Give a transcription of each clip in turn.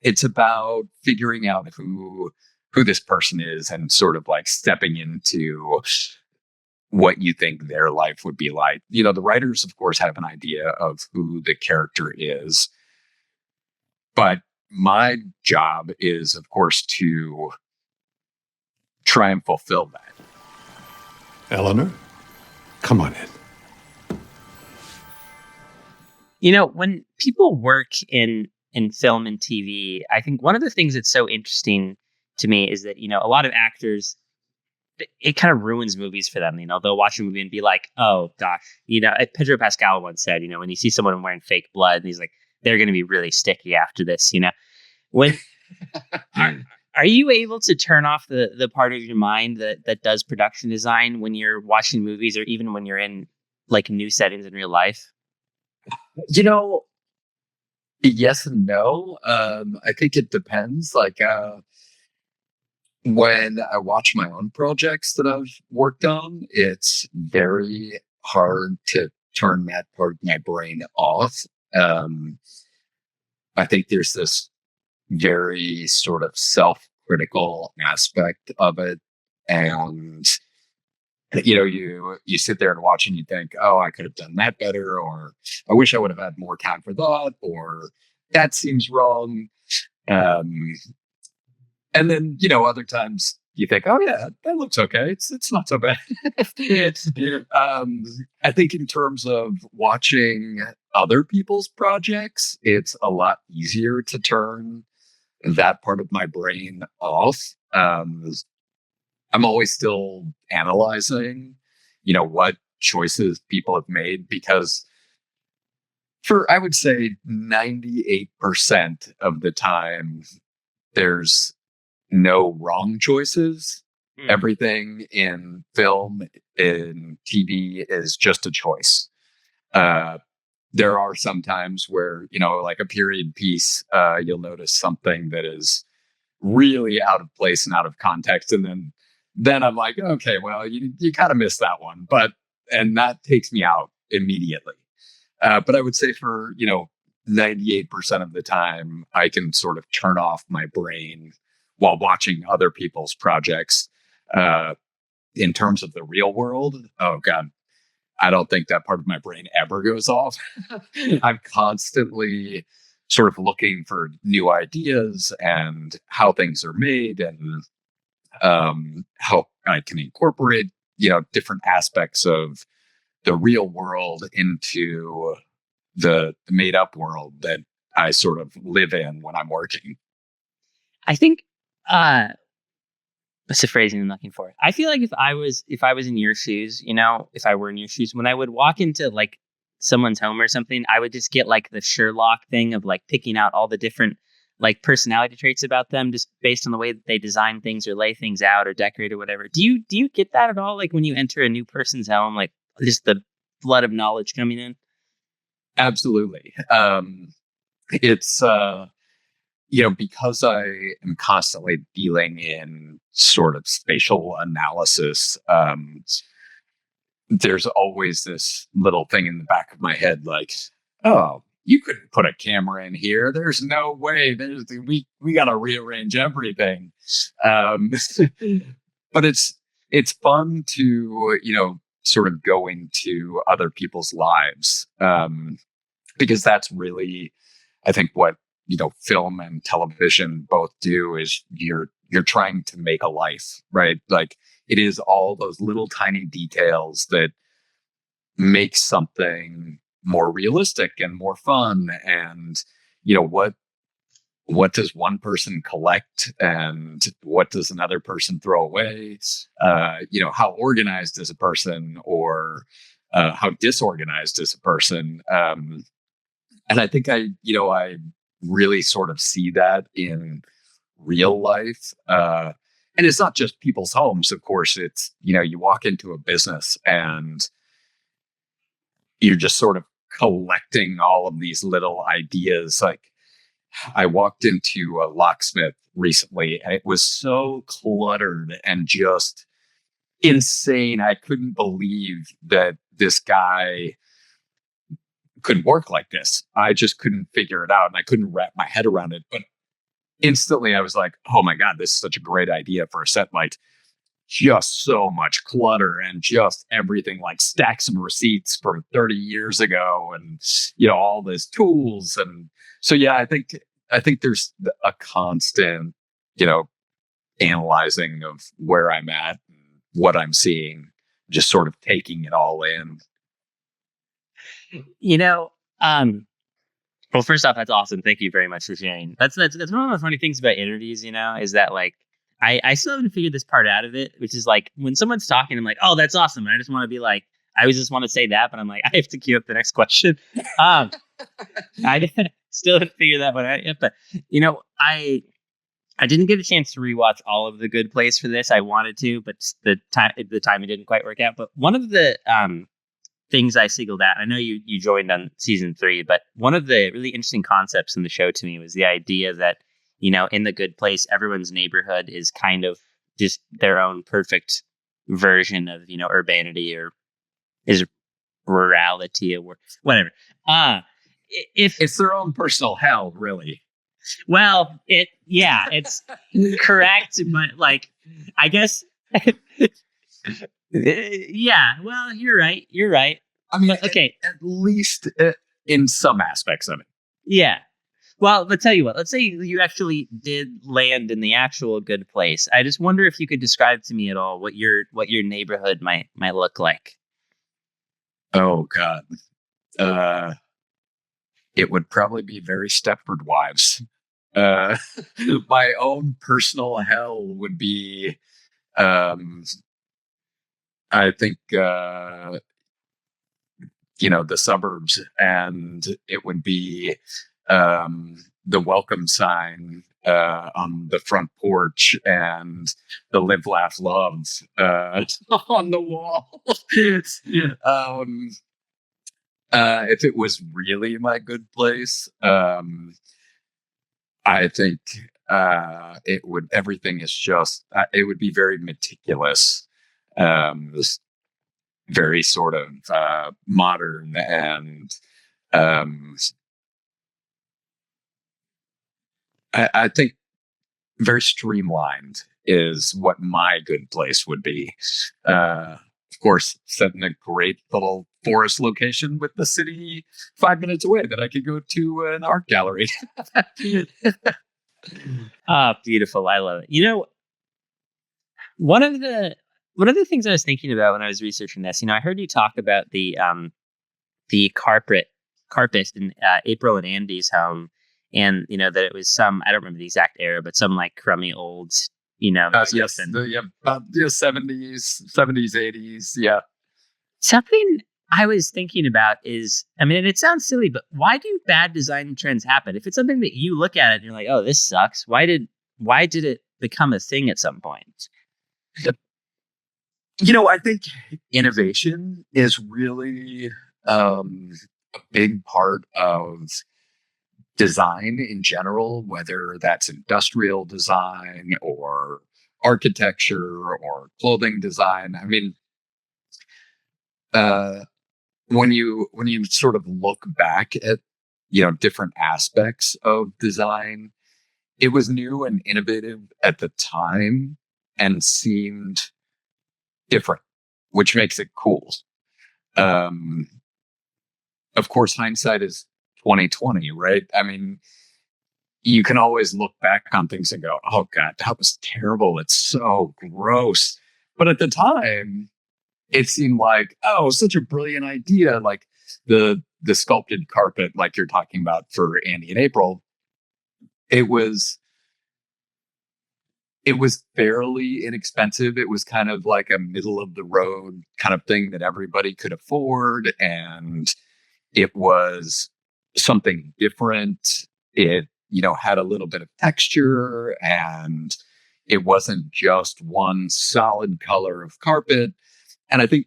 it's about figuring out who this person is and sort of like stepping into what you think their life would be like. The writers, of course, have an idea of who the character is, but my job is, of course, to try and fulfill that. Eleanor, come on in. When people work in film and TV, I think one of the things that's so interesting to me is that, a lot of actors, it kind of ruins movies for them. They'll watch a movie and be like, oh gosh, Pedro Pascal once said, when you see someone wearing fake blood, and he's like, they're going to be really sticky after this, when are you able to turn off the part of your mind that does production design when you're watching movies, or even when you're in like new settings in real life? Yes and no. I think it depends. Like, when I watch my own projects that I've worked on, it's very hard to turn that part of my brain off. I think there's this very sort of self-critical aspect of it. And, you sit there and watch and you think, oh, I could have done that better, or I wish I would have had more time for that, or that seems wrong. And then, other times you think, oh yeah, that looks okay. It's not so bad. I think in terms of watching other people's projects, it's a lot easier to turn that part of my brain off. I'm always still analyzing, what choices people have made, because I would say 98% of the time, there's no wrong choices. Everything in film and TV is just a choice. There are some times where, like a period piece, you'll notice something that is really out of place and out of context. And then I'm like, okay, well, you kind of missed that one, and that takes me out immediately. But I would say for, 98% of the time, I can sort of turn off my brain while watching other people's projects. In terms of the real world, oh God, I don't think that part of my brain ever goes off. I'm constantly sort of looking for new ideas and how things are made, and how I can incorporate, different aspects of the real world into the made up world that I sort of live in when I'm working. I think what's the phrasing I'm looking for? I feel like if I was in your shoes, if I were in your shoes, when I would walk into like someone's home or something, I would just get like the Sherlock thing of like picking out all the different like personality traits about them just based on the way that they design things or lay things out or decorate or whatever. Do you get that at all? Like when you enter a new person's home, like just the flood of knowledge coming in? Absolutely. It's, because I am constantly dealing in sort of spatial analysis, there's always this little thing in the back of my head, like, oh, you couldn't put a camera in here. There's no way. We got to rearrange everything. But it's fun to, sort of go into other people's lives, because that's really, I think, what film and television both do is you're trying to make a life, right? Like it is all those little tiny details that make something more realistic and more fun. And, what does one person collect and what does another person throw away? How organized is a person, or how disorganized is a person? And I think I really sort of see that in real life. And it's not just people's homes, of course. It's, you walk into a business and you're just sort of collecting all of these little ideas. Like I walked into a locksmith recently and it was so cluttered and just insane. I couldn't believe that this guy could work like this. I just couldn't figure it out and I couldn't wrap my head around it. But instantly I was like, oh my God, this is such a great idea for a set. Like, just so much clutter and just everything, like stacks of receipts from 30 years ago, and all these tools. And so yeah, I think there's a constant, you know analyzing of where I'm at and what I'm seeing, just sort of taking it all in. You know, well, first off, that's awesome. Thank you very much for sharing. That's one of the funny things about interviews, is that like I still haven't figured this part out of it, which is like when someone's talking, I'm like, oh, that's awesome. And I just want to be like, I always just want to say that, but I'm like, I have to queue up the next question. Um, still haven't figured that one out yet, but I didn't get a chance to rewatch all of The Good Place for this. I wanted to, but the timing didn't quite work out. But one of the things I singled out, I know you joined on season 3, but one of the really interesting concepts in the show to me was the idea that in The Good Place, everyone's neighborhood is kind of just their own perfect version of urbanity, or is rurality, or whatever. If It's their own personal hell, really. Well, it's correct, but like, I guess, yeah. Well, you're right. You're right. I mean, But, okay, at least in some aspects of it. yeah. Well, but tell you what. Let's say you actually did land in the actual good place. I just wonder if you could describe to me at all what your neighborhood might look like. Oh God. It would probably be very Stepford Wives. Uh, my own personal hell would be, um, I think, the suburbs, and it would be the welcome sign on the front porch, and the live, laugh, love on the wall. um, if it was really my good place, I think everything is just, it would be very meticulous, this very sort of modern, and um, I think very streamlined is what my good place would be. Of course, set in a great little forest location with the city 5 minutes away that I could go to an art gallery. Beautiful. I love it. One of the things I was thinking about when I was researching this, I heard you talk about the carpet in April and Andy's home, and that it was some, I don't remember the exact era, but some like crummy old Yes, and the 70s, 80s. Yeah. something I was thinking about is, I mean, and it sounds silly, but why do bad design trends happen? If it's something that you look at it and you're like, oh, this sucks, why did it become a thing at some point? I think innovation is really a big part of design in general, whether that's industrial design or architecture or clothing design. I mean, uh, when you sort of look back at different aspects of design, it was new and innovative at the time and seemed different, which makes it cool. Um, of course, hindsight is 2020, right? I mean, you can always look back on things and go, "Oh God, that was terrible. It's so gross." But at the time, it seemed like, "Oh, such a brilliant idea!" Like the sculpted carpet, like you're talking about for Andy and April. It was it was fairly inexpensive. It was kind of like a middle of the road kind of thing that everybody could afford, and it was something different. It, had a little bit of texture, and it wasn't just one solid color of carpet. And I think,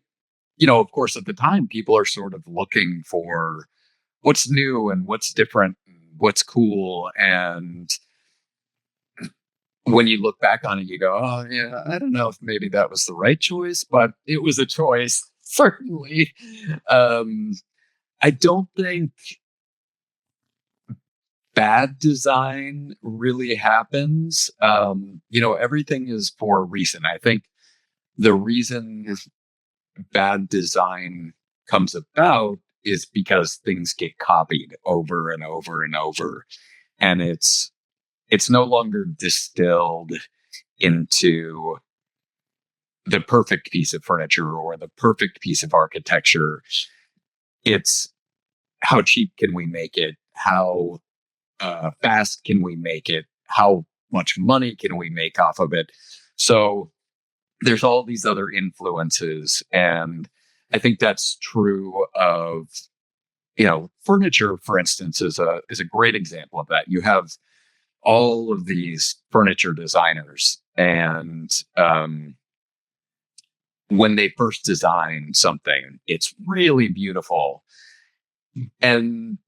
of course, at the time, people are sort of looking for what's new and what's different, and what's cool. And when you look back on it, you go, oh, yeah, I don't know if maybe that was the right choice, but it was a choice, certainly. Um, I don't think bad design really happens. Everything is for a reason. I think the reason bad design comes about is because things get copied over and over and over, and it's no longer distilled into the perfect piece of furniture or the perfect piece of architecture. It's how cheap can we make it? How fast can we make it? How much money can we make off of it? So there's all these other influences, and I think that's true of furniture. For instance, is a great example of that. You have all of these furniture designers, and when they first design something, it's really beautiful, and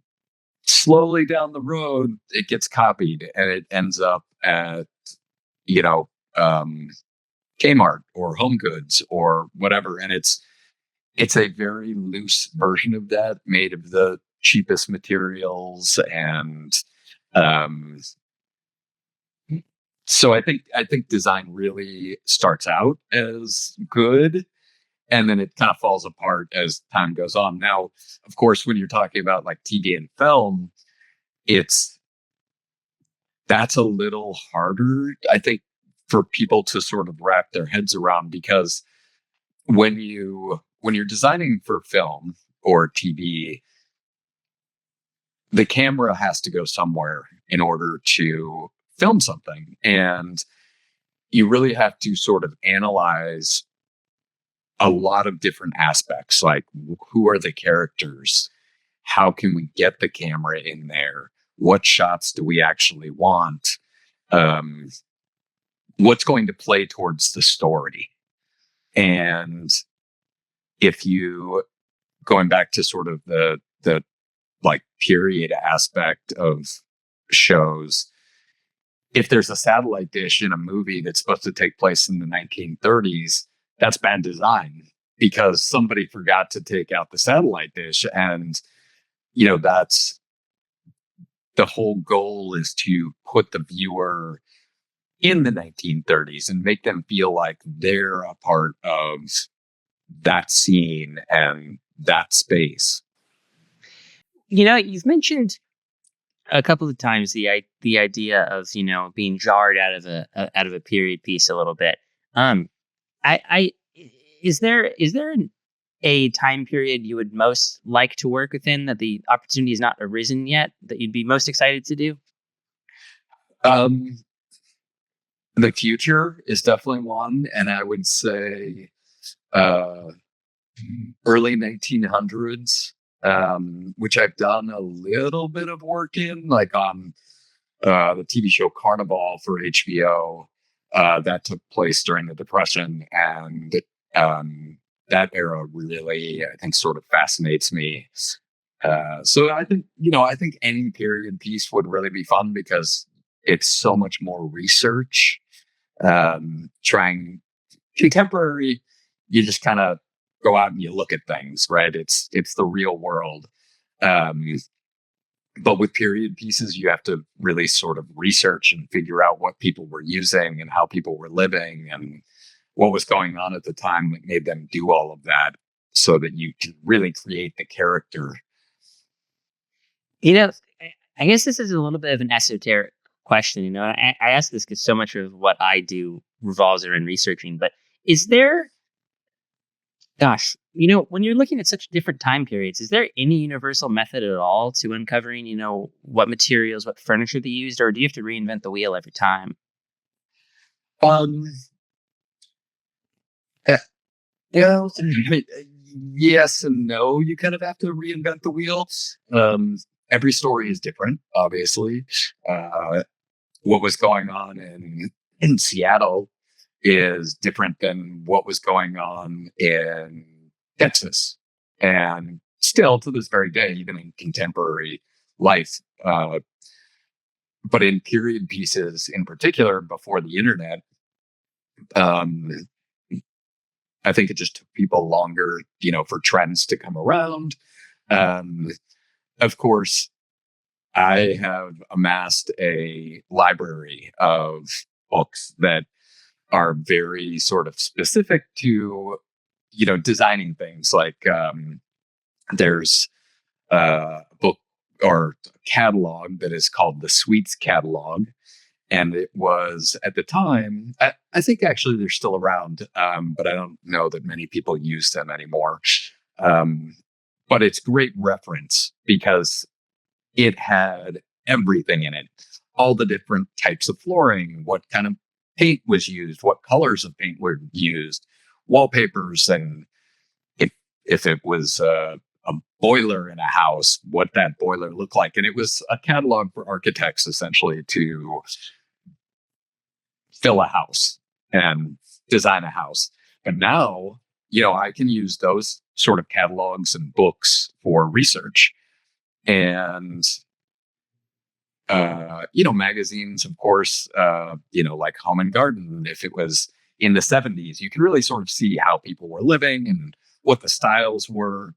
slowly down the road, it gets copied, and it ends up at you know um, Kmart or Home Goods or whatever, and it's a very loose version of that, made of the cheapest materials, and um, so I think design really starts out as good, and then it kind of falls apart as time goes on. Now, of course, when you're talking about like TV and film, it's that's a little harder, I think, for people to sort of wrap their heads around, because when you're designing for film or TV, the camera has to go somewhere in order to film something, and you really have to sort of analyze a lot of different aspects, like who are the characters, how can we get the camera in there, what shots do we actually want, um, what's going to play towards the story. And if you going back to sort of the like period aspect of shows, if there's a satellite dish in a movie that's supposed to take place in the 1930s, that's bad design, because somebody forgot to take out the satellite dish. And that's the whole goal, is to put the viewer in the 1930s and make them feel like they're a part of that scene and that space. You've mentioned a couple of times the idea of being jarred out of a period piece a little bit. I is there a time period you would most like to work within that the opportunity has not arisen yet that you'd be most excited to do? Um, the future is definitely one, and I would say uh, early 1900s, which I've done a little bit of work in, like on the TV show Carnival for HBO. That took place during the Depression, and that era really, I think, sort of fascinates me. So I think any period piece would really be fun, because it's so much more research. Trying contemporary, you just kind of go out and you look at things, right? It's the real world. Um, but with period pieces, you have to really sort of research and figure out what people were using and how people were living and what was going on at the time that made them do all of that, so that you can really create the character. You know, I guess this is a little bit of an esoteric question. I ask this because so much of what I do revolves around researching. But is there, gosh, when you're looking at such different time periods, is there any universal method at all to uncovering, what materials, what furniture they used, or do you have to reinvent the wheel every time? Um, eh, well, yes and no. You kind of have to reinvent the wheel. Every story is different, obviously. Uh, what was going on in Seattle is different than what was going on in Texas, and still to this very day, even in contemporary life. But in period pieces, in particular, before the internet, um, I think it just took people longer, for trends to come around. Um, of course, I have amassed a library of books that are very sort of specific to, designing things. Like there's a book or catalog that is called the Sweets Catalog. And it was at the time, I think actually they're still around, but I don't know that many people use them anymore. Um, but it's great reference because it had everything in it, all the different types of flooring, what kind of paint was used, what colors of paint were used, wallpapers, and if if it was a boiler in a house, what that boiler looked like. And it was a catalog for architects essentially to fill a house and design a house. But now, I can use those sort of catalogs and books for research. And magazines, of course, like Home and Garden. If it was in the 70s, you can really sort of see how people were living and what the styles were.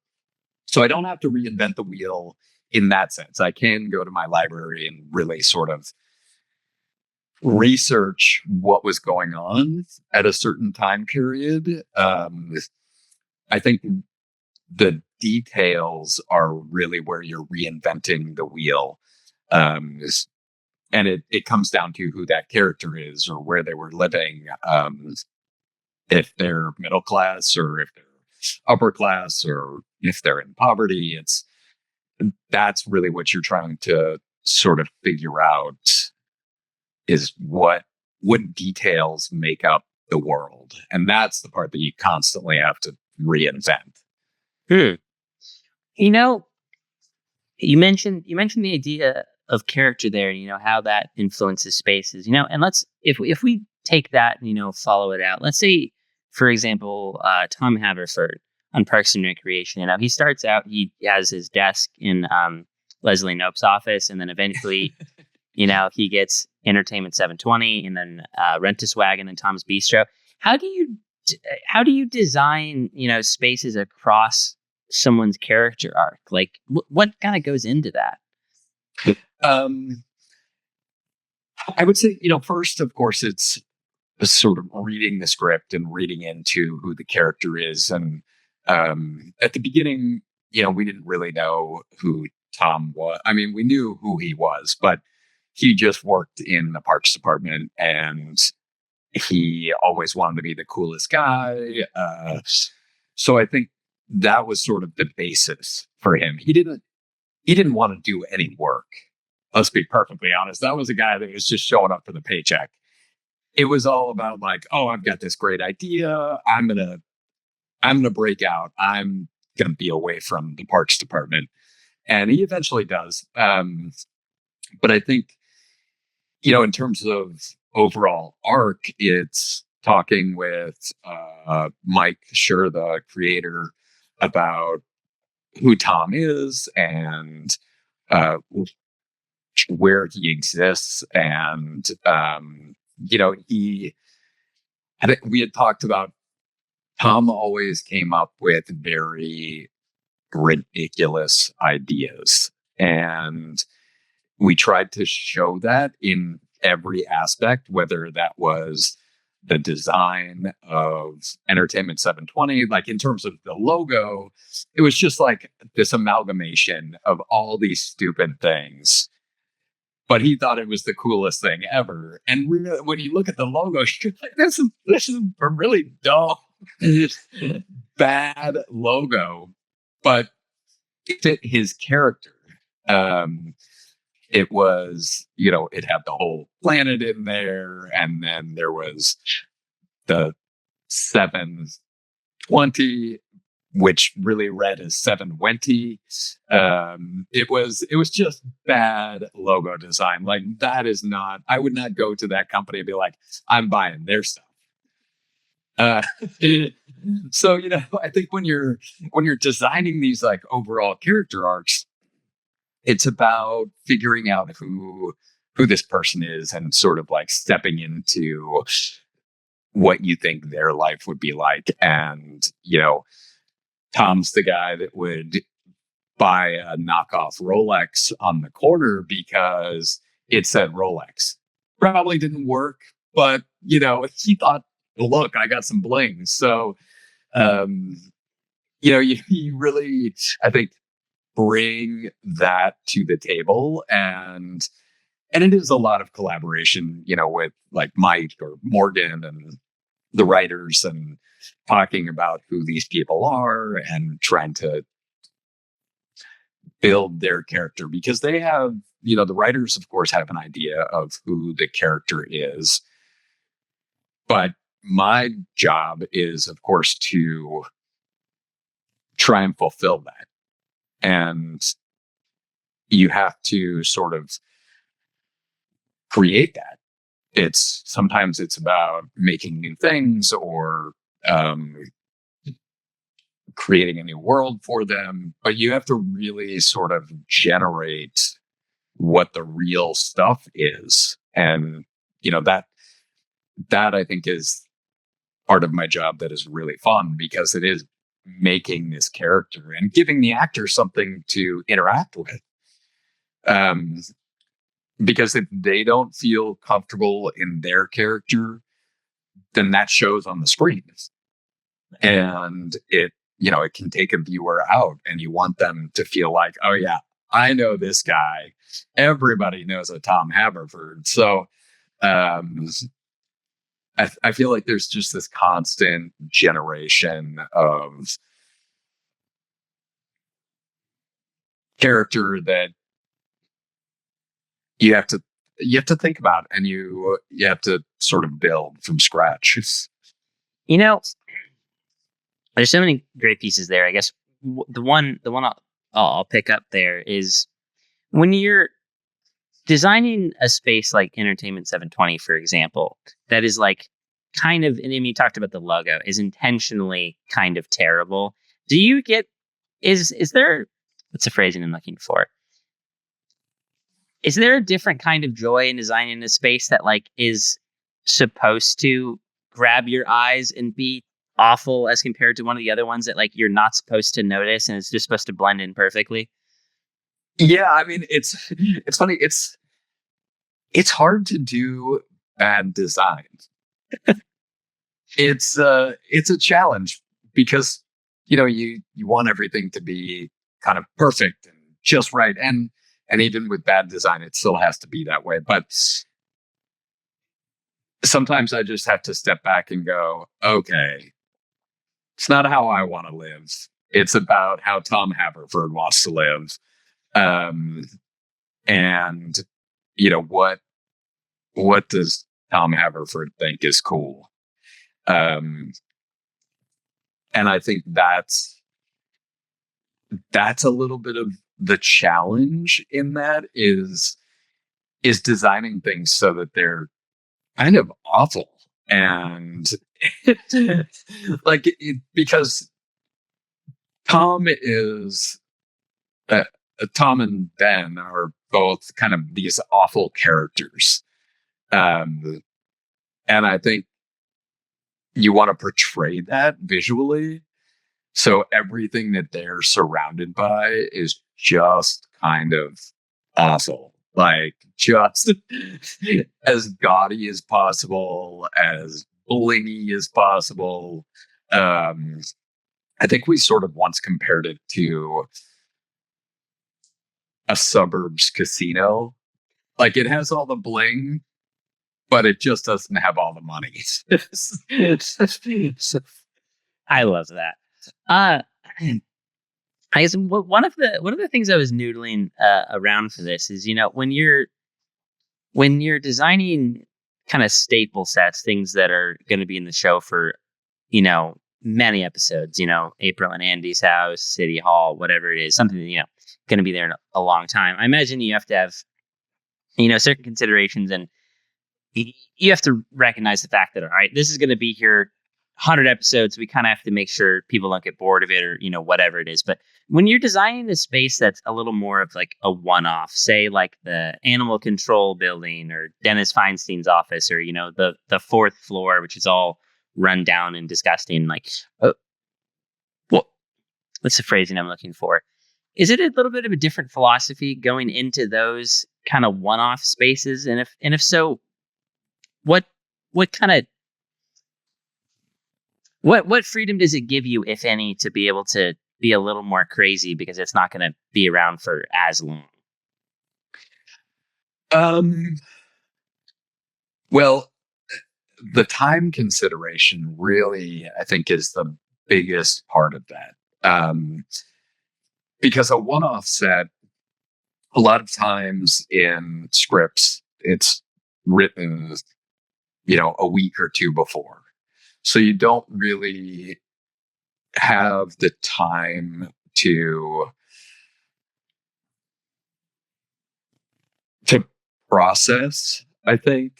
So I don't have to reinvent the wheel in that sense. I can go to my library and really sort of research what was going on at a certain time period. I think the details are really where you're reinventing the wheel. Um, and it comes down to who that character is or where they were living. If they're middle class or if they're upper class or if they're in poverty, that's really what you're trying to sort of figure out is what details make up the world. And that's the part that you constantly have to reinvent. Hmm. You know, you mentioned the idea of character there, how that influences spaces, and let's if we take that and follow it out. Let's say, for example, Tom Haverford on Parks and Recreation. He starts out, he has his desk in Leslie Knope's office, and then eventually, he gets Entertainment 720, and then Rent-A-Swag, and Tom's Bistro. How do you design spaces across someone's character arc? Like, what kind of goes into that? Um, I would say, first, of course, it's sort of reading the script and reading into who the character is. And at the beginning, we didn't really know who Tom was. I mean, we knew who he was, but he just worked in the parks department and he always wanted to be the coolest guy. So I think that was sort of the basis for him. He didn't want to do any work. Let's be perfectly honest. That was a guy that was just showing up for the paycheck. It was all about like, oh, I've got this great idea. I'm gonna break out. I'm gonna be away from the parks department. And he eventually does. But I think, in terms of overall arc, it's talking with Mike Schur, the creator, about who Tom is and where he exists. And, I think we had talked about Tom always came up with very ridiculous ideas. And we tried to show that in every aspect, whether that was the design of Entertainment 720, like in terms of the logo, it was just like this amalgamation of all these stupid things. But he thought it was the coolest thing ever. And when you look at the logo, you're like, this is a really dumb, bad logo, but it fit his character. It was, it had the whole planet in there, and then there was the 720, which really read as 720. It was just bad logo design. Like that is not. I would not go to that company and be like, I'm buying their stuff. Uh, so I think when you're designing these like overall character arcs, it's about figuring out who this person is and sort of like stepping into what you think their life would be like. And Tom's the guy that would buy a knockoff Rolex on the corner because it said Rolex. Probably didn't work, but he thought, look, I got some bling. So, um, you really, I think, bring that to the table, and it is a lot of collaboration, with like Mike or Morgan and the writers, and talking about who these people are and trying to build their character, because they have, the writers, of course, have an idea of who the character is. But my job is, of course, to try and fulfill that. And you have to sort of create that. Sometimes it's about making new things, or creating a new world for them, but you have to really sort of generate what the real stuff is. And, that I think is part of my job that is really fun, because it is making this character and giving the actor something to interact with. Um, because if they don't feel comfortable in their character, then that shows on the screen. And it can take a viewer out, and you want them to feel like, oh yeah, I know this guy. Everybody knows a Tom Haverford. So I feel like there's just this constant generation of character that you have to think about, and you have to sort of build from scratch. You know, there's so many great pieces there. I guess the one I'll pick up there is when you're designing a space like Entertainment 720, for example, that is like kind of, and I mean, you talked about the logo, is intentionally kind of terrible. Do you get, is there, what's the phrasing I'm looking for? Is there a different kind of joy in designing a space that like is supposed to grab your eyes and be awful as compared to one of the other ones that like you're not supposed to notice and it's just supposed to blend in perfectly? Yeah, I mean, it's funny. It's hard to do bad design. It's a challenge, because you want everything to be kind of perfect and just right, and even with bad design, it still has to be that way. But sometimes I just have to step back and go, okay, it's not how I want to live. It's about how Tom Haverford wants to live. And what does Tom Haverford think is cool? And I think that's a little bit of the challenge in that, is designing things so that they're kind of awful. And because Tom is Tom and Ben are both kind of these awful characters. And I think you want to portray that visually. So everything that they're surrounded by is just kind of awful. Like, just as gaudy as possible, as blingy as possible. I think we sort of once compared it to a suburbs casino. Like, it has all the bling, but it just doesn't have all the money. I love that. I guess one of the things I was noodling around for this is, when you're designing kind of staple sets, things that are going to be in the show for many episodes, April and Andy's house, City Hall, whatever it is, something that, going to be there in a long time. I imagine you have to have certain considerations, and you have to recognize the fact that, all right, this is going to be here 100 episodes. We kind of have to make sure people don't get bored of it, or whatever it is. But when you're designing a space that's a little more of like a one-off, say like the animal control building or Dennis Feinstein's office, or the fourth floor, which is all run down and disgusting, like, well, what's the phrasing I'm looking for? Is it a little bit of a different philosophy going into those kind of one-off spaces? And if so, what what kind of what freedom does it give you, if any, to be able to be a little more crazy because it's not going to be around for as long? Um, well, the time consideration really, I think, is the biggest part of that. Because a one-off set, a lot of times in scripts, it's written, a week or two before. So you don't really have the time to process, I think,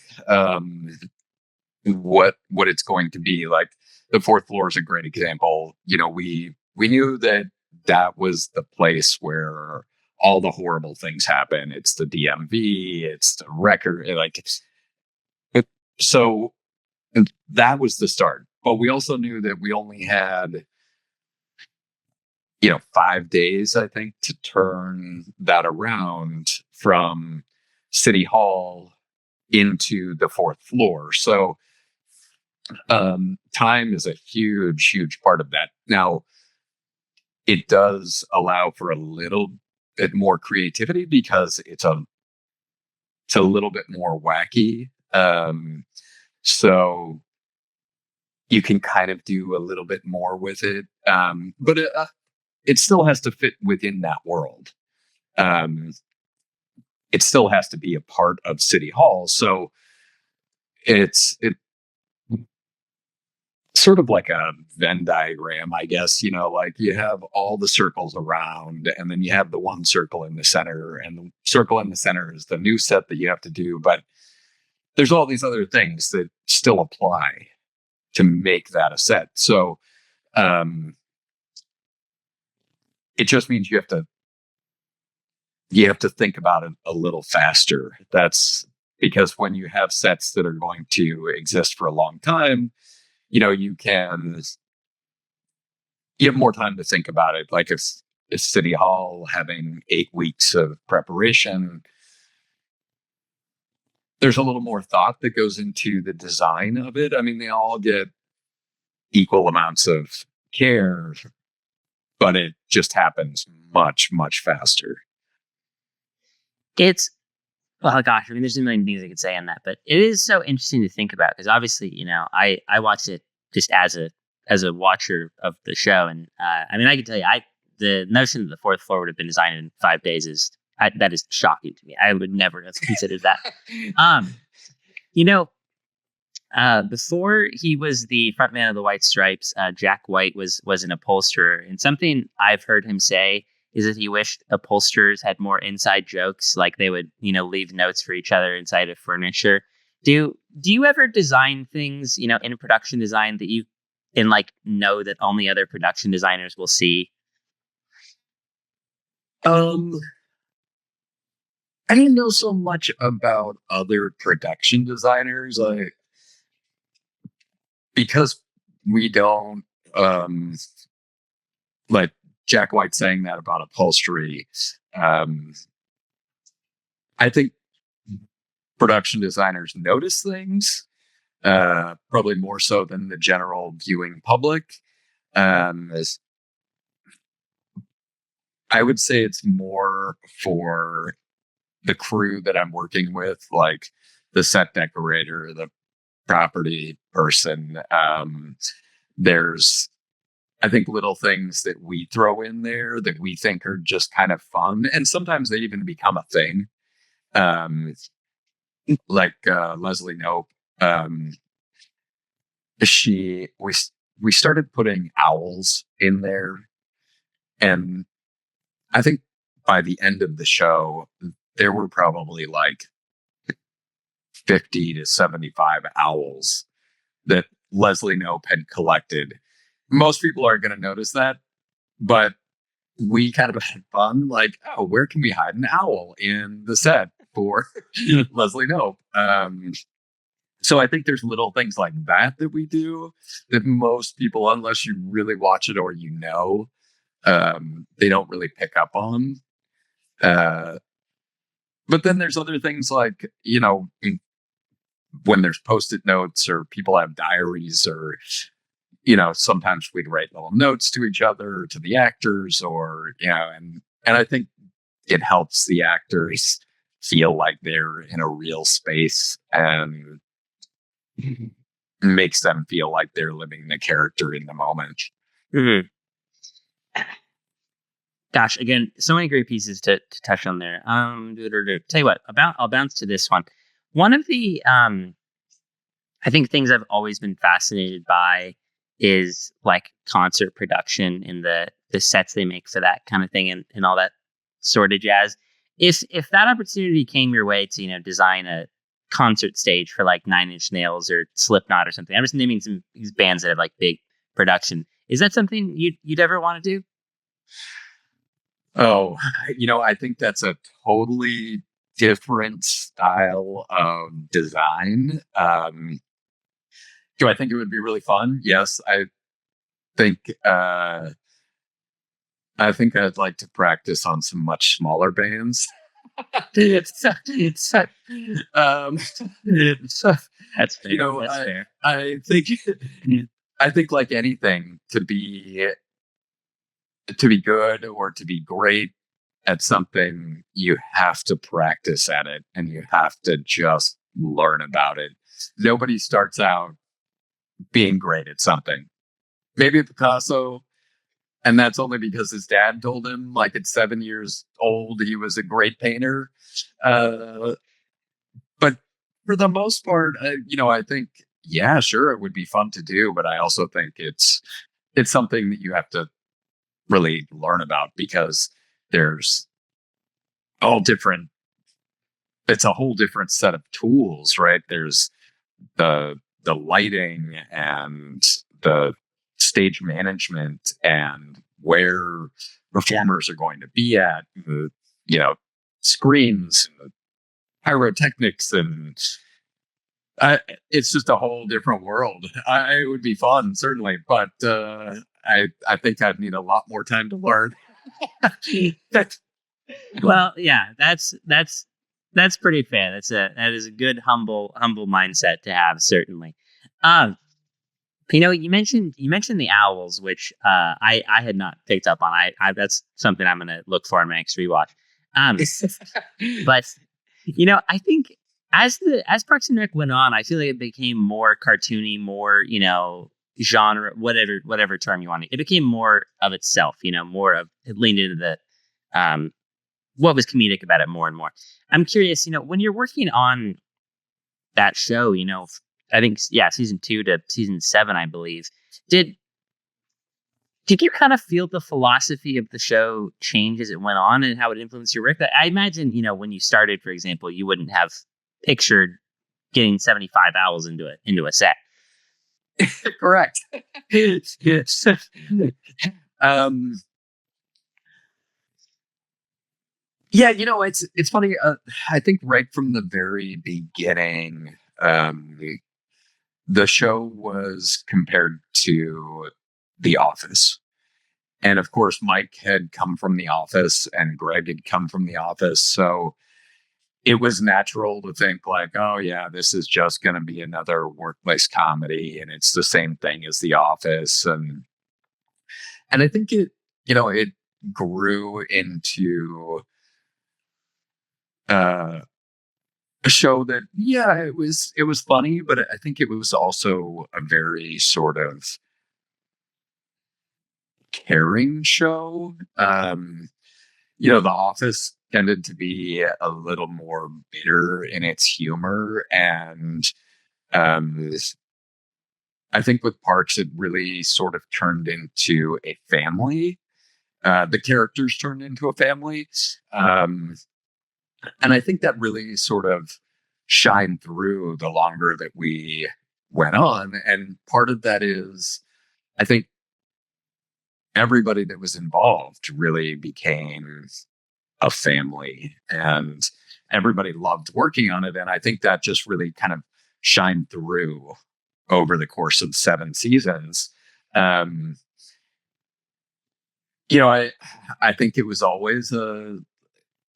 what it's going to be. Like the fourth floor is a great example. We knew that was the place where all the horrible things happen. It's the DMV, it's the record, so that was the start. But we also knew that we only had 5 days, I think, to turn that around from City Hall into the fourth floor. So time is a huge, huge part of that. Now, it does allow for a little bit more creativity because it's a little bit more wacky. So you can kind of do a little bit more with it. But it still has to fit within that world. It still has to be a part of City Hall. So it's sort of like a Venn diagram, I guess. Like you have all the circles around, and then you have the one circle in the center, and the circle in the center is the new set that you have to do. But there's all these other things that still apply to make that a set. So it just means you have to think about it a little faster. That's because when you have sets that are going to exist for a long time, you have more time to think about it. Like if City Hall having 8 weeks of preparation, there's a little more thought that goes into the design of it. I mean, they all get equal amounts of care, but it just happens much, much faster. It's Well, gosh, I mean, there's a million things I could say on that, but it is so interesting to think about because obviously, I watched it just as a watcher of the show, and I mean, I can tell you, the notion that the fourth floor would have been designed in 5 days that is shocking to me. I would never have considered that. Um, you know, before he was the frontman of the White Stripes, Jack White was an upholsterer, and something I've heard him say is that he wished upholsterers had more inside jokes, like they would, leave notes for each other inside of furniture. Do you ever design things, in production design that you and like know that only other production designers will see? Um, I didn't know so much about other production designers, because we don't, like Jack White saying that about upholstery. Um, I think production designers notice things, probably more so than the general viewing public. As I would say it's more for the crew that I'm working with, like the set decorator, the property person. There's, I think, little things that we throw in there that we think are just kind of fun. And sometimes they even become a thing. Um, like Leslie Nope. Um, she, we started putting owls in there. And I think by the end of the show, there were probably like 50 to 75 owls that Leslie Nope had collected. Most people aren't going to notice that, but we kind of had fun. Like, oh, where can we hide an owl in the set for Leslie Nope? So I think there's little things like that we do that most people, unless you really watch it or they don't really pick up on. Uh, but then there's other things like, when there's post-it notes or people have diaries, or sometimes we'd write little notes to each other, to the actors, or and I think it helps the actors feel like they're in a real space, and makes them feel like they're living the character in the moment. Mhm. Gosh, again, so many great pieces to touch on there. Tell you what, I'll bounce to this one. One of the I think things I've always been fascinated by is like concert production and the sets they make for that kind of thing, and all that sort of jazz. If that opportunity came your way to design a concert stage for like Nine Inch Nails or Slipknot or something, I'm just naming some these bands that have like big production. Is that something you'd ever want to do? Oh, I think that's a totally different style of design. Do I think it would be really fun? Yes, think uh, I think I'd like to practice on some much smaller bands. it's um, it's, That's fair. you know, That's I fair. I think I think like anything, to be good or to be great at something, you have to practice at it, and you have to just learn about it. Nobody starts out being great at something. Maybe Picasso, and that's only because his dad told him, like at 7 years old, he was a great painter. Uh, but for the most part, I think, yeah, sure, it would be fun to do, but I also think it's something that you have to really learn about, because there's all different. It's a whole different set of tools, right? There's the lighting and the stage management and where performers are going to be at, the screens, and the pyrotechnics, and it's just a whole different world. It would be fun, certainly, but I think I'd need a lot more time to learn. Well, yeah, that's pretty fair. That is a good humble mindset to have, certainly. Um, you mentioned the owls, which I had not picked up on. I that's something I'm gonna look for in my next rewatch. Um, but I think as Parks and Rec went on, I feel like it became more cartoony, more genre, whatever term you want. It became more of itself. More of it leaned into the um what was comedic about it more and more. I'm curious, when you're working on that show, I think yeah, season 2 to season 7, I believe. Did did you kind of feel the philosophy of the show change as it went on and how it influenced your work? I imagine, when you started, for example, you wouldn't have pictured getting 75 owls into a set. Correct. Yes. um, yeah, it's funny. I think right from the very beginning, the show was compared to The Office. And of course, Mike had come from The Office and Greg had come from The Office. So it was natural to think like, oh yeah, this is just going to be another workplace comedy, and it's the same thing as The Office. And I think it grew into uh, a show that, yeah, it was funny, but I think it was also a very sort of caring show. The Office tended to be a little more bitter in its humor, and um, I think with Parks, it really sort of turned into a family. The characters turned into a family, um, and I think that really sort of shined through the longer that we went on. And part of that is, I think everybody that was involved really became a family, and everybody loved working on it. And I think that just really kind of shined through over the course of 7 seasons. Um, I think it was always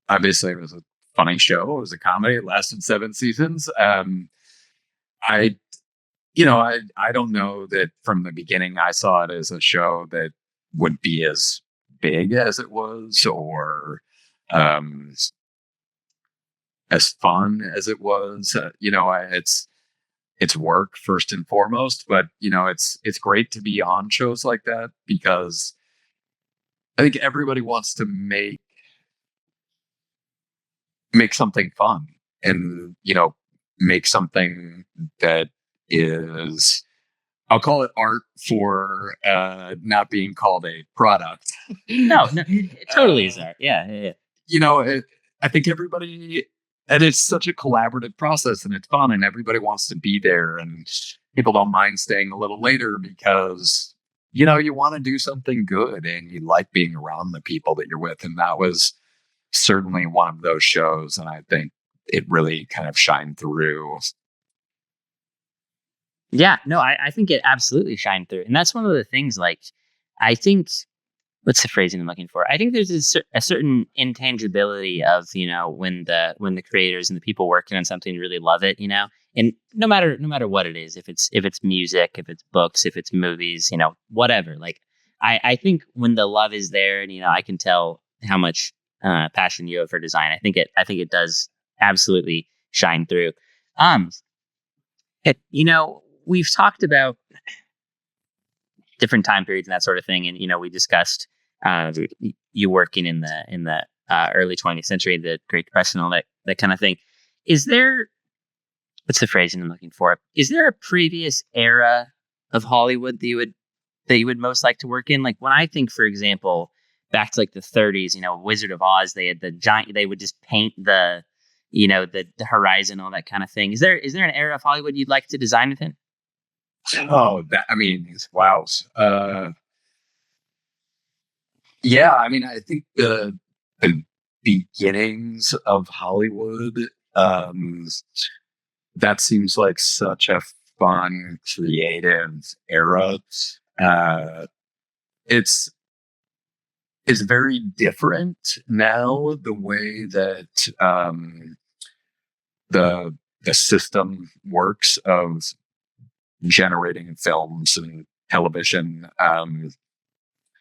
obviously it was a funny show. It was a comedy. It lasted 7 seasons. I I don't know that from the beginning I saw it as a show that would be as big as it was, or um, as fun as it was. It's work first and foremost, but it's great to be on shows like that because I think everybody wants to make something fun, and make something that is, I'll call it art for not being called a product. No, no, it totally is uh, art. Yeah, yeah, yeah. I think everybody, and it's such a collaborative process, and it's fun, and everybody wants to be there, and people don't mind staying a little later because you want to do something good, and you like being around the people that you're with, and that was certainly one of those shows, and I think it really kind of shined through. Yeah, no, I think it absolutely shined through, and that's one of the things. Like, I think what's the phrasing I'm looking for? I think there's a certain intangibility of when the creators and the people working on something really love it, and no matter what it is, if it's music, if it's books, if it's movies, whatever. Like, I think when the love is there, and I can tell how much passion you have for design. I think it does absolutely shine through. Um, we've talked about different time periods and that sort of thing, and we discussed uh, you working in the early 20th century, the Great Depression, all that kind of thing. Is there what's the phrasing I'm looking for? Is there a previous era of Hollywood that you would most like to work in? Like, when I think, for example, back to like the 30s, Wizard of Oz, they had the giant. They would just paint the horizon, all that kind of thing. Is there an era of Hollywood you'd like to design within? Oh, I mean, wow. Yeah, I mean, I think the beginnings of Hollywood, um, that seems like such a fun, creative era. Uh, it's it's very different now, the way that the the system works of generating films and television.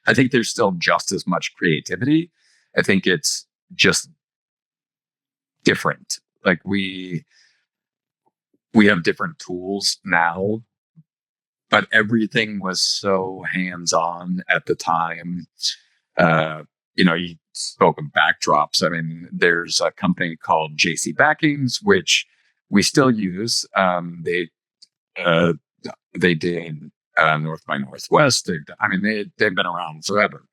I think there's still just as much creativity. I think it's just different. Like we have different tools now, but everything was so hands on at the time. You spoke of backdrops. I mean, there's a company called JC Backings, which we still use. Uh, they did North by Northwest. They've been around forever.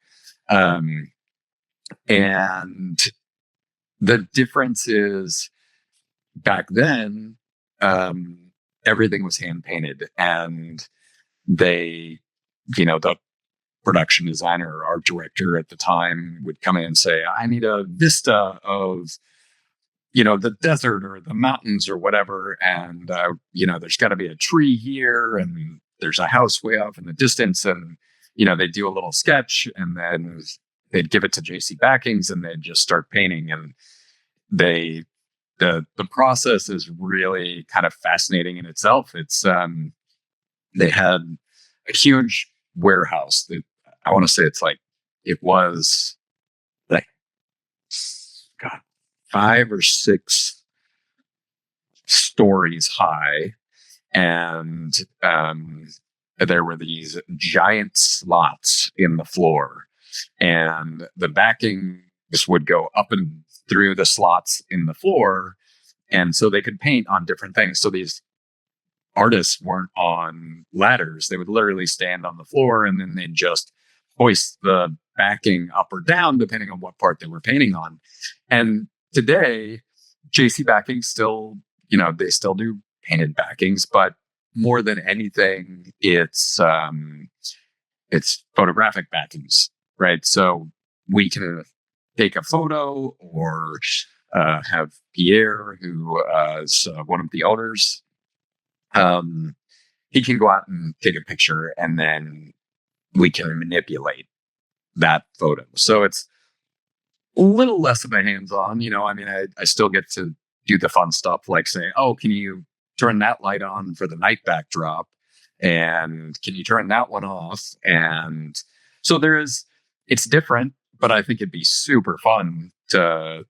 Um, and the difference is, back then, um, everything was hand painted, and they, the production designer or art director at the time would come in and say, I need a vista of, the desert or the mountains or whatever. And, there's got to be a tree here, and there's a house way off in the distance. And, they do a little sketch, and then they'd give it to JC Backings, and they'd just start painting. And they, the process is really kind of fascinating in itself. They had a huge warehouse that, I want to say it was like, God, 5 or 6 stories high. And there were these giant slots in the floor, and the backing just would go up and through the slots in the floor. And so they could paint on different things. So these artists weren't on ladders. They would literally stand on the floor, and then they'd just hoist the backing up or down, depending on what part they were painting on. And today, JC Backing still, they still do painted backings, but more than anything, it's photographic backings, right? So we can take a photo, or have Pierre, who is one of the owners. He can go out and take a picture, and then we can manipulate that photo. So it's a little less of a hands-on, I mean, I still get to do the fun stuff like saying, oh, can you turn that light on for the night backdrop? And can you turn that one off? And so it's different, but I think it'd be super fun to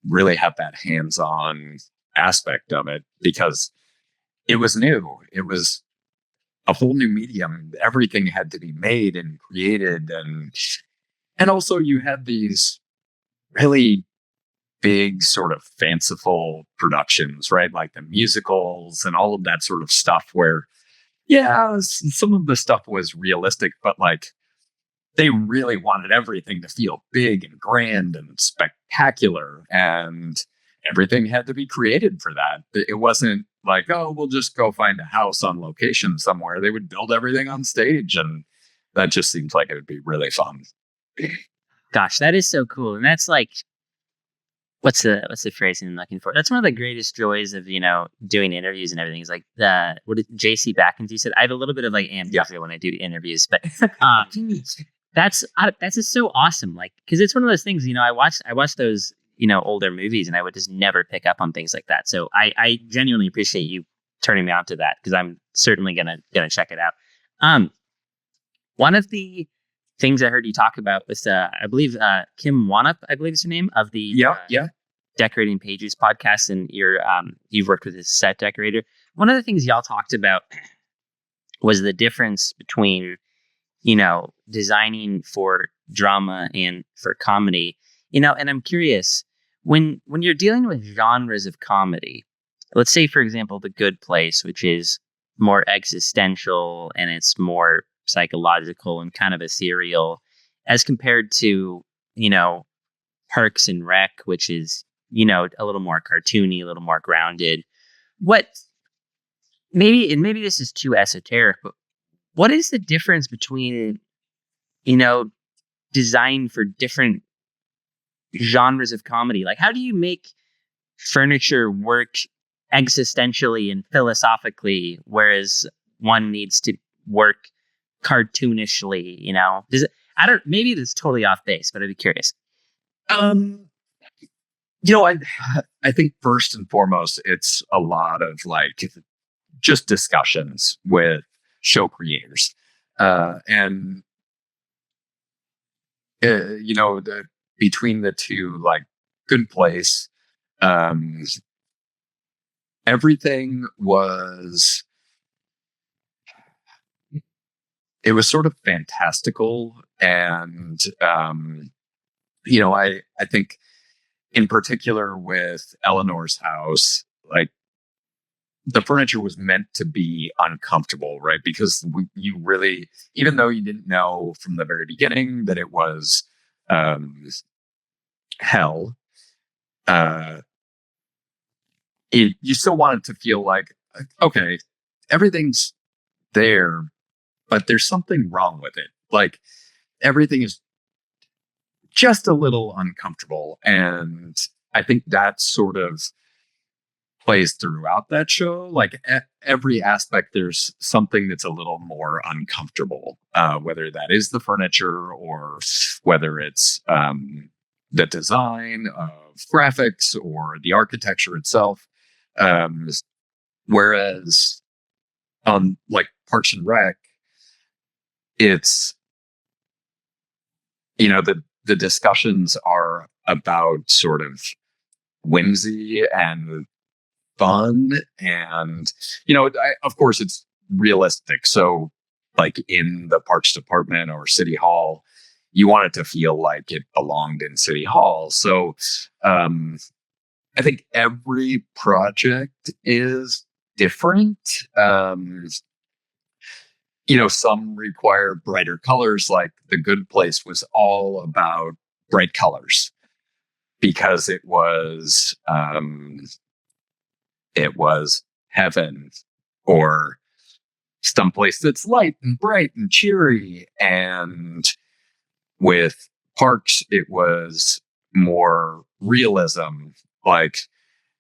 really have that hands-on aspect of it because it was new. It was a whole new medium. Everything had to be made and created. And also you had these really big sort of fanciful productions, right? Like the musicals and all of that sort of stuff where, yeah, some of the stuff was realistic, but like they really wanted everything to feel big and grand and spectacular. And everything had to be created for that. It wasn't like, oh, we'll just go find a house on location somewhere. They would build everything on stage. And that just seems like it would be really fun. Gosh, that is so cool. And that's like, what's the phrasing I'm looking for? That's one of the greatest joys of, doing interviews and everything is like what did JC Backens, you said, I have a little bit of like amnesia when I do interviews, but that's just so awesome. Like, cause it's one of those things, I watched those, older movies and I would just never pick up on things like that. So I genuinely appreciate you turning me on to that. Cause I'm certainly gonna check it out. One of the things I heard you talk about was, I believe, Kim Wanup, I believe is her name, of the Decorating Pages podcast, and you've worked with this set decorator. One of the things y'all talked about was the difference between, designing for drama and for comedy. And I'm curious, when you're dealing with genres of comedy, let's say, for example, The Good Place, which is more existential and it's more psychological and kind of ethereal, as compared to, Parks and Rec, which is, a little more cartoony, a little more grounded. Maybe this is too esoteric, but what is the difference between, design for different genres of comedy? Like, how do you make furniture work existentially and philosophically, whereas one needs to work cartoonishly, does it, maybe this is totally off base, but I'd be curious. I think first and foremost, it's a lot of like just discussions with show creators, and between the two, like Good Place, everything was. It was sort of fantastical. And, I think in particular with Eleanor's house, like the furniture was meant to be uncomfortable, right? Because you really, even though you didn't know from the very beginning that it was hell, you still wanted to feel like, okay, everything's there, but there's something wrong with it. Like everything is just a little uncomfortable. And I think that sort of plays throughout that show. Like every aspect, there's something that's a little more uncomfortable, whether that is the furniture or whether it's the design of graphics or the architecture itself. Whereas on like Parks and Rec, it's, the discussions are about sort of whimsy and fun. And, of course it's realistic. So like in the Parks Department or City Hall, you want it to feel like it belonged in City Hall. So I think every project is different. Some require brighter colors, like The Good Place was all about bright colors because it was heaven, or someplace that's light and bright and cheery. And with Parks, it was more realism, like,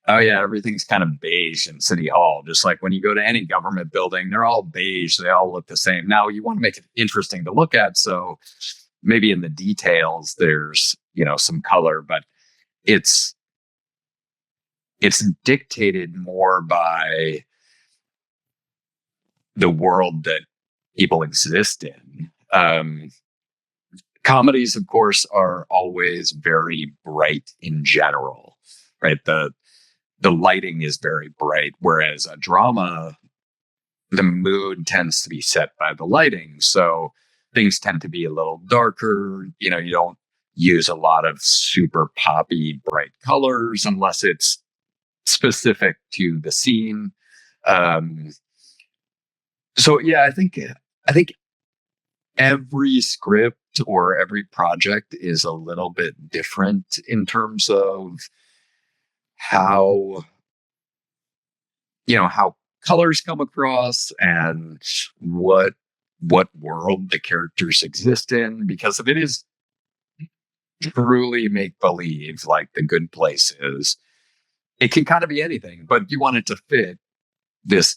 oh yeah, everything's kind of beige in City Hall. Just like when you go to any government building, they're all beige. They all look the same. Now you want to make it interesting to look at. So maybe in the details there's, some color, but it's it's dictated more by the world that people exist in. Comedies, of course, are always very bright in general, right? The lighting is very bright, whereas a drama, the mood tends to be set by the lighting. So things tend to be a little darker. You don't use a lot of super poppy bright colors unless it's specific to the scene. Um, so yeah, I think every script or every project is a little bit different in terms of how how colors come across and what world the characters exist in, because if it is truly make believe like The Good Place is, it can kind of be anything, but you want it to fit this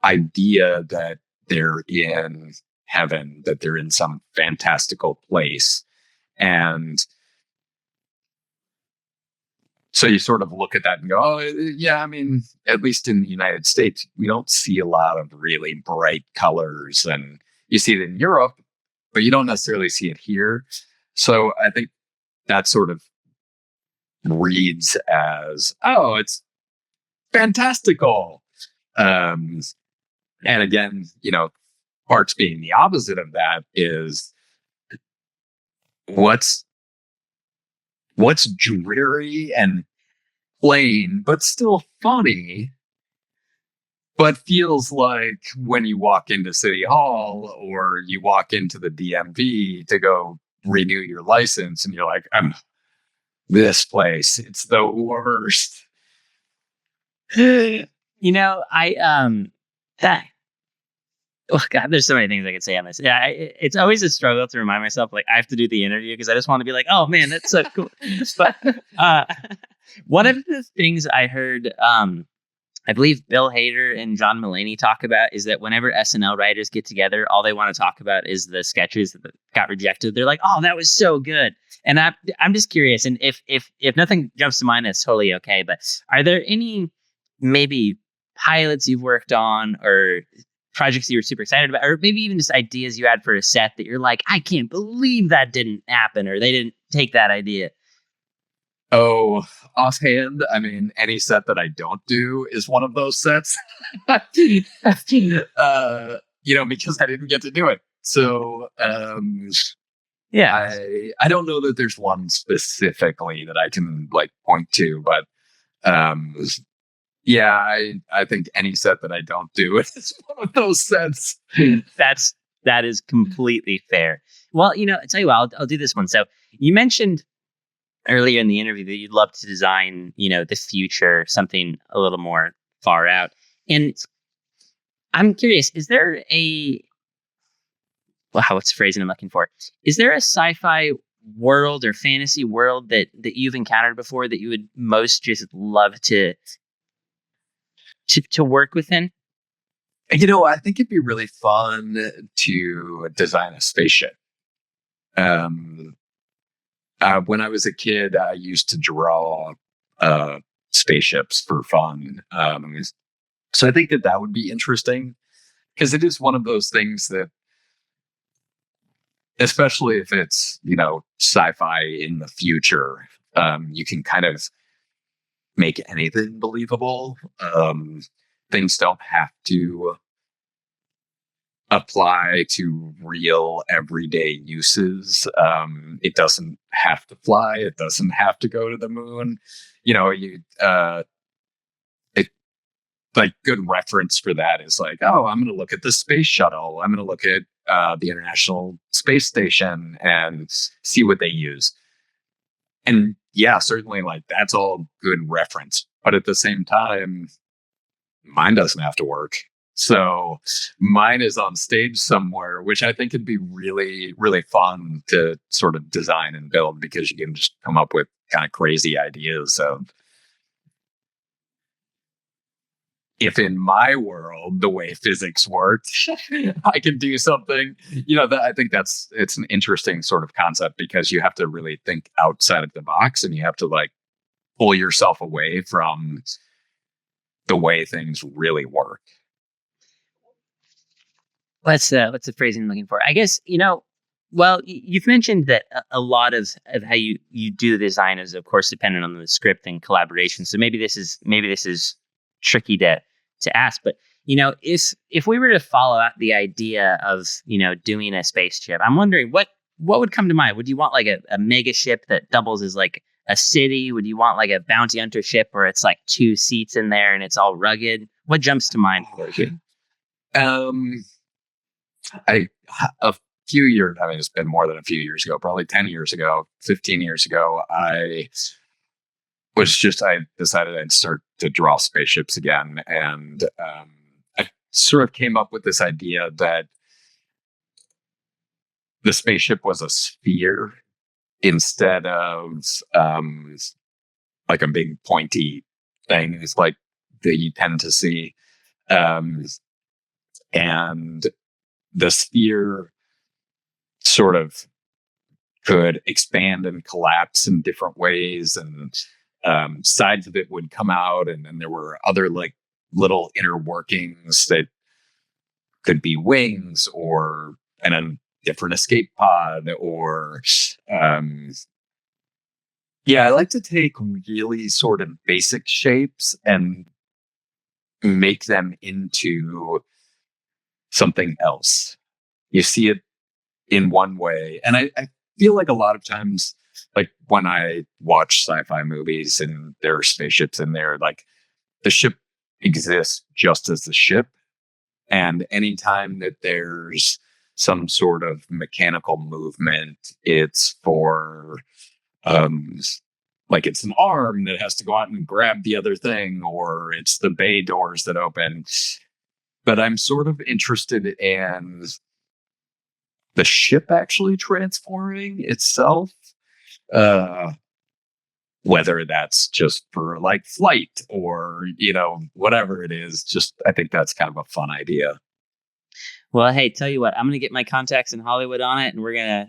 idea that they're in heaven, that they're in some fantastical place. And so you sort of look at that and go, oh, yeah, I mean, at least in the United States, we don't see a lot of really bright colors. And you see it in Europe, but you don't necessarily see it here. So I think that sort of reads as, oh, it's fantastical. Um, and again, Parks being the opposite of that is what's dreary and plain, but still funny, but feels like when you walk into City Hall or you walk into the DMV to go renew your license and you're like, this place, it's the worst. That oh god, there's so many things I could say on this. Yeah, it's always a struggle to remind myself like I have to do the interview because I just want to be like, oh man, that's so cool. But one of the things I heard, I believe Bill Hader and John Mulaney talk about is that whenever SNL writers get together, all they want to talk about is the sketches that got rejected. They're like, oh, that was so good. And I'm just curious, and if nothing jumps to mind, that's totally okay. But are there any maybe pilots you've worked on or projects you were super excited about, or maybe even just ideas you had for a set that you're like, I can't believe that didn't happen, or they didn't take that idea? Oh, offhand, I mean, any set that I don't do is one of those sets. Because I didn't get to do it. So, Yeah. I don't know that there's one specifically that I can like point to, but yeah, I think any set that I don't do is one of those sets. That is completely fair. Well, I tell you what, I'll do this one. So you mentioned earlier in the interview that you'd love to design, the future, something a little more far out. And I'm curious, is there what's the phrasing I'm looking for? Is there a sci-fi world or fantasy world that you've encountered before that you would most just love to work within? I think it'd be really fun to design a spaceship. When I was a kid, I used to draw spaceships for fun. So I think that would be interesting because it is one of those things that, especially if it's, sci-fi in the future, you can kind of make anything believable. Things don't have to apply to real everyday uses. It doesn't have to fly. It doesn't have to go to the moon. Like good reference for that is like, oh, I'm going to look at the space shuttle. I'm going to look at the International Space Station and see what they use. And yeah, certainly like that's all good reference. But at the same time, mine doesn't have to work. So mine is on stage somewhere, which I think would be really, really fun to sort of design and build because you can just come up with kind of crazy ideas of if in my world the way physics worked, I can do something. That I think it's an interesting sort of concept because you have to really think outside of the box and you have to like pull yourself away from the way things really work. What's the phrasing I'm looking for? I guess, well, you've mentioned that a lot of how you do the design is, of course, dependent on the script and collaboration. So maybe this is tricky to ask, but if we were to follow out the idea of doing a spaceship, I'm wondering what would come to mind. Would you want like a mega ship that doubles as like a city? Would you want like a bounty hunter ship where it's like 2 seats in there and it's all rugged? What jumps to mind for you? Um, I a few years. I mean, it's been more than a few years ago. Probably 10 years ago, 15 years ago. I decided I'd start to draw spaceships again, and I sort of came up with this idea that the spaceship was a sphere instead of like a big pointy thing. It's like that you tend to see, um, and the sphere sort of could expand and collapse in different ways, and sides of it would come out, and then there were other like little inner workings that could be wings or and a different escape pod or um, yeah, I like to take really sort of basic shapes and make them into something else. You see it in one way. And I feel like a lot of times, like when I watch sci-fi movies and there are spaceships in there, like the ship exists just as the ship. And anytime that there's some sort of mechanical movement, it's for um like it's an arm that has to go out and grab the other thing, or it's the bay doors that open. But I'm sort of interested in the ship actually transforming itself, uh, whether that's just for like flight or, whatever it is. Just, I think that's kind of a fun idea. Well, hey, tell you what, I'm gonna get my contacts in Hollywood on it, and we're gonna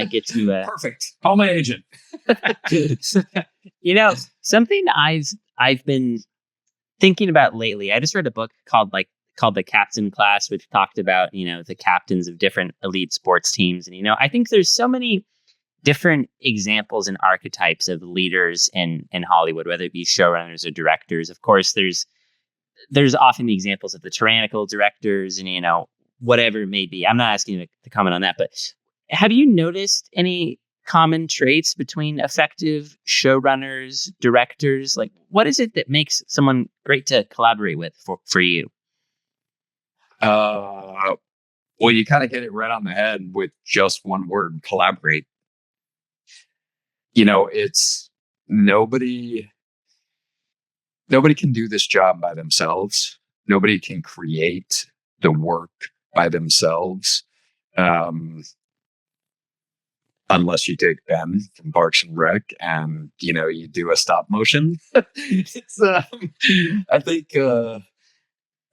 get to Perfect. Call my agent. Something I've been thinking about lately. I just read a book called The Captain Class, which talked about the captains of different elite sports teams, and I think there's so many different examples and archetypes of leaders in Hollywood, whether it be showrunners or directors. Of course, there's often the examples of the tyrannical directors and whatever it may be. I'm not asking you to comment on that, but have you noticed any common traits between effective showrunners, directors? Like, what is it that makes someone great to collaborate with for you? Well, you kind of hit it right on the head with just one word: collaborate. It's nobody can do this job by themselves. Nobody can create the work by themselves. Unless you take Ben from Parks and Rec and, you do a stop motion. It's, I think, I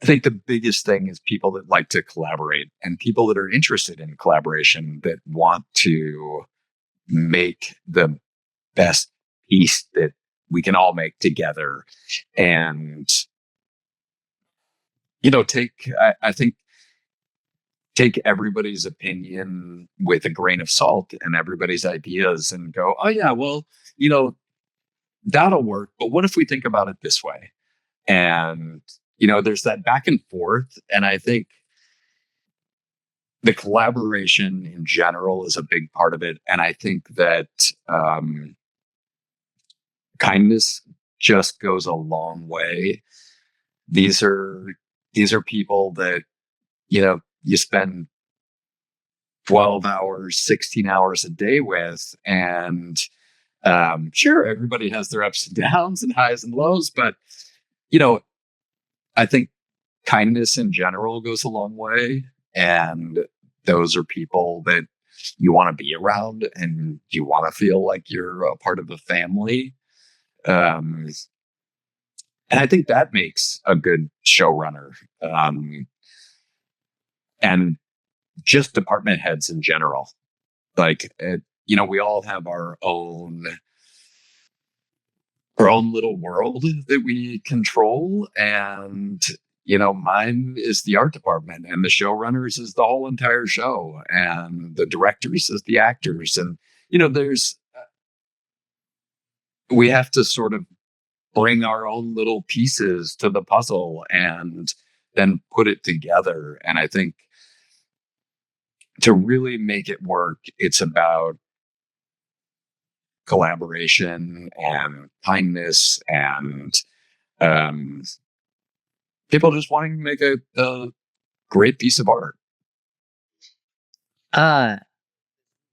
think the biggest thing is people that like to collaborate and people that are interested in collaboration that want to make the best piece that we can all make together. And, I think, take everybody's opinion with a grain of salt and everybody's ideas and go, oh, yeah, well, that'll work. But what if we think about it this way? And, there's that back and forth. And I think the collaboration in general is a big part of it. And I think that kindness just goes a long way. These are people that, you spend 12 hours, 16 hours a day with. And sure, everybody has their ups and downs and highs and lows. But, I think kindness in general goes a long way. And those are people that you want to be around and you want to feel like you're a part of the family. Um, And I think that makes a good showrunner. And just department heads in general. Like, we all have our own little world that we control. And, mine is the art department, and the showrunners is the whole entire show, and the directors is the actors. And, we have to sort of bring our own little pieces to the puzzle and then put it together. And I think to really make it work, it's about collaboration and kindness and um, people just wanting to make a great piece of art.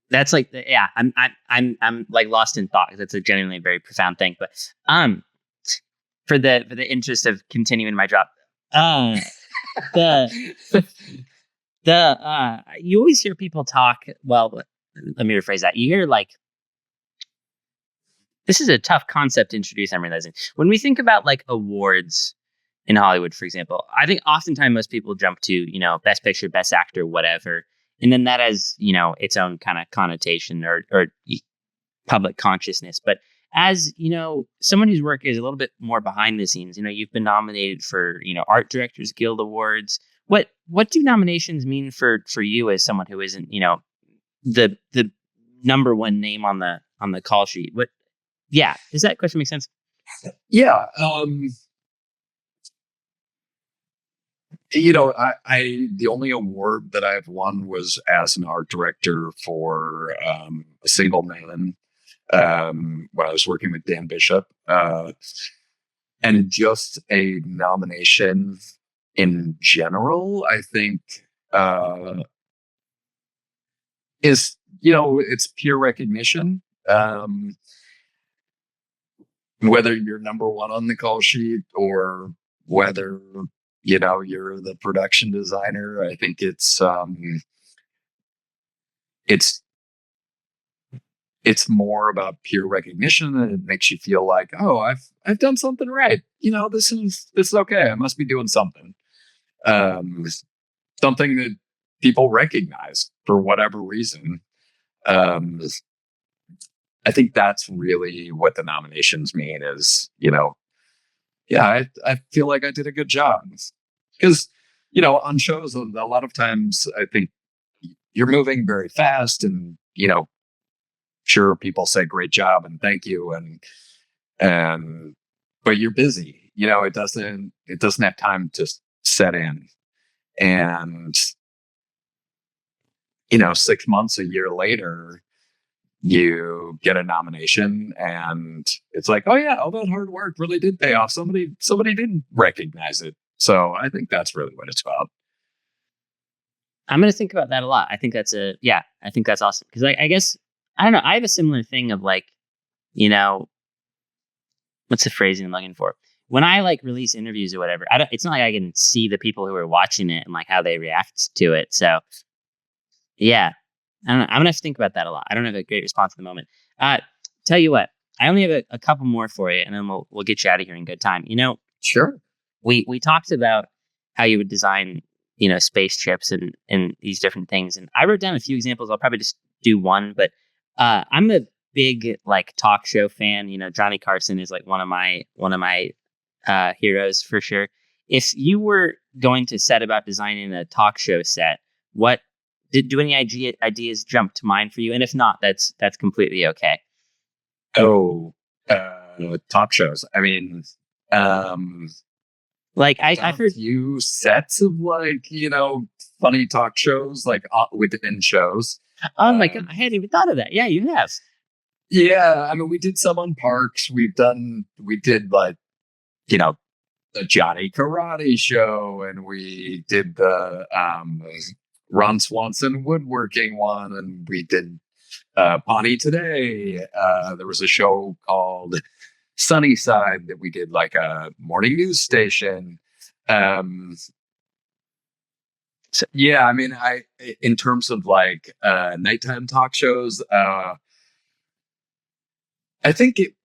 That's like, yeah, I'm like lost in thought, because it's a genuinely very profound thing. But for the interest of continuing my job, the you always hear people talk. Well, let me rephrase that. You hear like, this is a tough concept to introduce, I'm realizing. When we think about like awards in Hollywood, for example, I think oftentimes most people jump to, best picture, best actor, whatever. And then that has, its own kind of connotation or public consciousness. But as, someone whose work is a little bit more behind the scenes, you've been nominated for, Art Directors Guild Awards. What do nominations mean for you as someone who isn't, the number one name on the call sheet? Yeah. Does that question make sense? Yeah. I the only award that I've won was as an art director for A Single Man, when I was working with Dan Bishop, and just a nomination in general, I think, is, it's peer recognition. Whether you're number one on the call sheet or whether, you're the production designer, I think it's more about peer recognition, and it makes you feel like, oh, I've done something right. This is okay. I must be doing something. Something that people recognize for whatever reason. I think that's really what the nominations mean is, yeah, I feel like I did a good job. Because, on shows, a lot of times I think you're moving very fast and, sure, people say great job and thank you. But you're busy, it doesn't have time to set in. And, 6 months, a year later, you get a nomination and it's like, oh yeah, all that hard work really did pay off. Somebody did recognize it. So I think that's really what it's about. I'm going to think about that a lot. I think that's I think that's awesome. Because I guess, I don't know, I have a similar thing of like, what's the phrasing I'm looking for? When I like release interviews or whatever, it's not like I can see the people who are watching it and like how they react to it. So yeah, I don't know. I'm going to have to think about that a lot. I don't have a great response at the moment. Tell you what, I only have a couple more for you, and then we'll get you out of here in good time. Sure. We talked about how you would design, spaceships and these different things. And I wrote down a few examples. I'll probably just do one, but I'm a big like talk show fan. Johnny Carson is like one of my heroes for sure. If you were going to set about designing a talk show set, do any ideas jump to mind for you? And if not, that's completely okay. Oh, talk shows. I mean, like I've heard few sets of like, funny talk shows, like within shows. Oh my God, I hadn't even thought of that. Yeah, you have. Yeah, I mean, we did some on parks. We did like, the Johnny Karate show, and we did the Ron Swanson woodworking one, and we did Pawnee Today. There was a show called Sunnyside that we did like a morning news station. So, yeah, I mean, in terms of like nighttime talk shows, I think it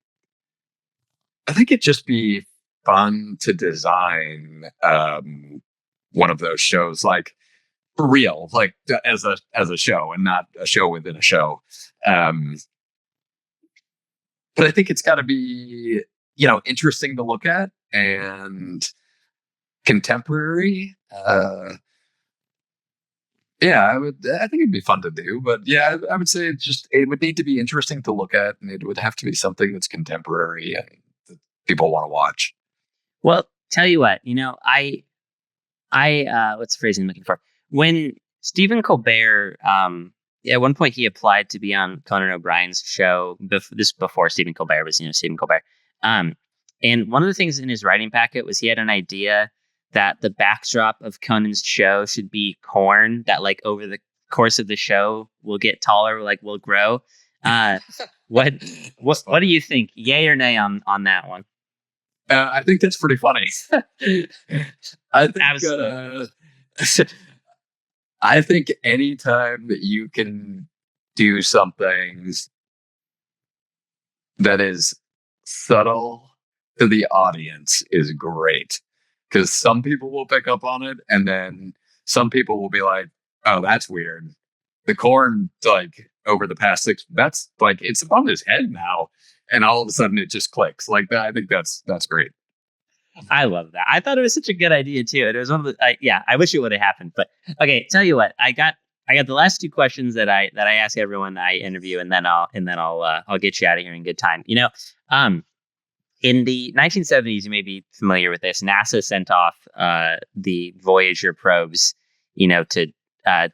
just be fun to design one of those shows, like for real, like as a show and not a show within a show. Um, but I think it's got to be, interesting to look at and contemporary. Yeah, I think it'd be fun to do, but yeah, I would say it would need to be interesting to look at, and it would have to be something that's contemporary and that people want to watch. Well, tell you what, what's the phrase I'm looking for? When Stephen Colbert, at one point he applied to be on Conan O'Brien's show. This before Stephen Colbert was, Stephen Colbert. And one of the things in his writing packet was he had an idea that the backdrop of Conan's show should be corn that, like, over the course of the show will get taller, like will grow. What do you think? Yay or nay on that one? I think that's pretty funny. I think Absolutely. I think anytime that you can do something that is subtle to the audience is great, because some people will pick up on it, and then some people will be like, "Oh, that's weird." The corn, like over the past that's like it's above his head now, and all of a sudden it just clicks like that. I think that's great. I love that. I thought it was such a good idea too. It was one of the yeah. I wish it would have happened, but okay. Tell you what, I got the last two questions that I ask everyone I interview, and then I'll get you out of here in good time. In the 1970s, you may be familiar with this. NASA sent off the Voyager probes, to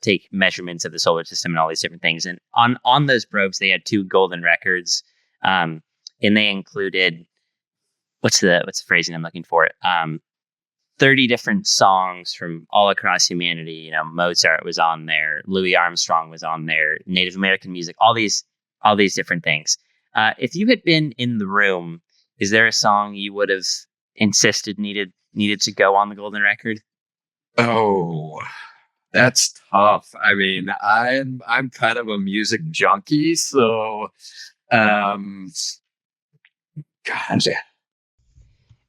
take measurements of the solar system and all these different things. And on those probes, they had two golden records, and they included what's the phrasing I'm looking for? 30 different songs from all across humanity. Mozart was on there, Louis Armstrong was on there, Native American music, all these different things. If you had been in the room, is there a song you would have insisted needed to go on the golden record? Oh, that's tough. I mean, I'm kind of a music junkie, so God,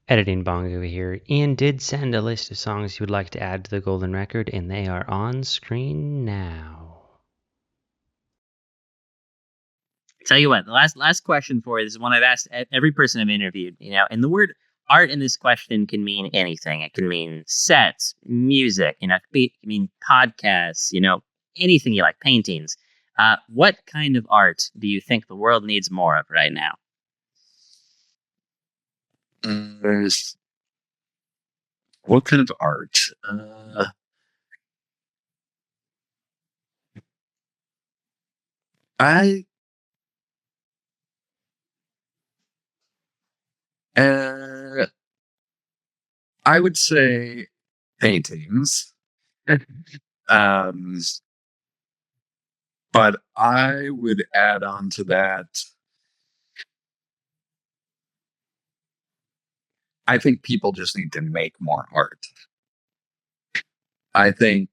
Editing Bongo here. Ian did send a list of songs he would like to add to the golden record, and they are on screen now. Tell you what, the last question for you, this is one I've asked every person I've interviewed, and the word art in this question can mean anything. It can mean sets, music, it can mean podcasts, anything you like, paintings. What kind of art do you think the world needs more of right now? What kind of art? I uh, I would say paintings, um, but I would add on to that. I think people just need to make more art. I think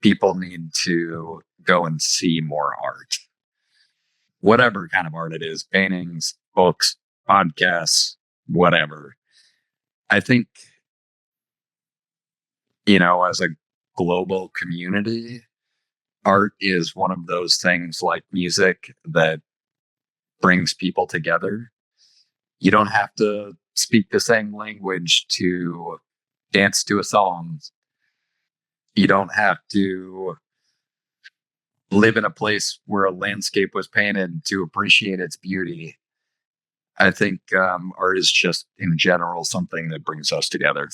people need to go and see more art, whatever kind of art it is, paintings, books, podcasts, whatever. I think, as a global community, art is one of those things like music that brings people together. You don't have to speak the same language to dance to a song. You don't have to live in a place where a landscape was painted to appreciate its beauty. I think art is just in general something that brings us together.